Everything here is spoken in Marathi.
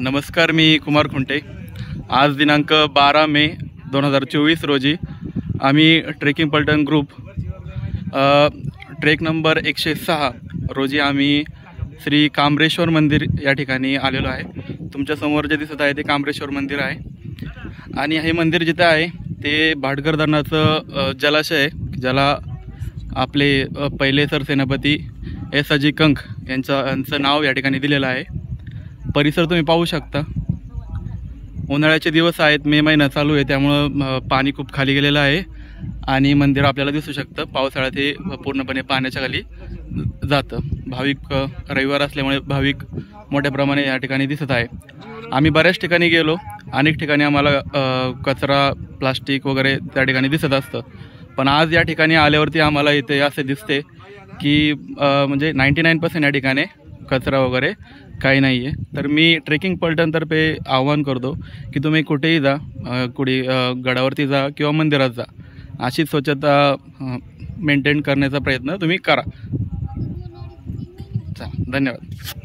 नमस्कार, मी कुमार खुंटे। आज दिनांक 12 मे 2024 रोजी आम्ही ट्रेकिंग पलटण ग्रुप ट्रेक नंबर 106 रोजी आम्ही श्री कामरेश्वर मंदिर या ठिकाणी आलेलो आहे। तुमच्यासमोर जे दिसत आहे ते कामरेश्वर मंदिर आहे आणि हे मंदिर जिथे आहे ते भाटघर धरणाचं जलाशय आहे, ज्याला आपले पहिले सरसेनापती एस अजी कंक यांचं नाव या ठिकाणी दिलेलं आहे। परिसर तुम्ही पाहू शकता। उन्हाळ्याचे दिवस आहेत, मे महिना चालू आहे, त्यामुळे पाणी खूप खाली गेलेलं आहे आणि मंदिर आपल्याला दिसू शकतं। पावसाळ्यात हे पूर्णपणे पाण्याच्या खाली जातं। भाविक रविवार असल्यामुळे भाविक मोठ्या प्रमाणे या ठिकाणी दिसत आहे। आम्ही बऱ्याच ठिकाणी गेलो, अनेक ठिकाणी आम्हाला कचरा प्लास्टिक वगैरे त्या ठिकाणी दिसत असतं, पण आज या ठिकाणी आल्यावरती आम्हाला इथे असे दिसते की म्हणजे 99% या ठिकाणी कचरा वगैरे काही नाही आहे। तर मी ट्रेकिंग पलटणतर्फे आवाहन करतो की तुम्ही कुठेही जा, गडावरती जा किंवा मंदिरात जा, अशी स्वच्छता मेंटेन करण्याचा प्रयत्न तुम्ही करा। धन्यवाद।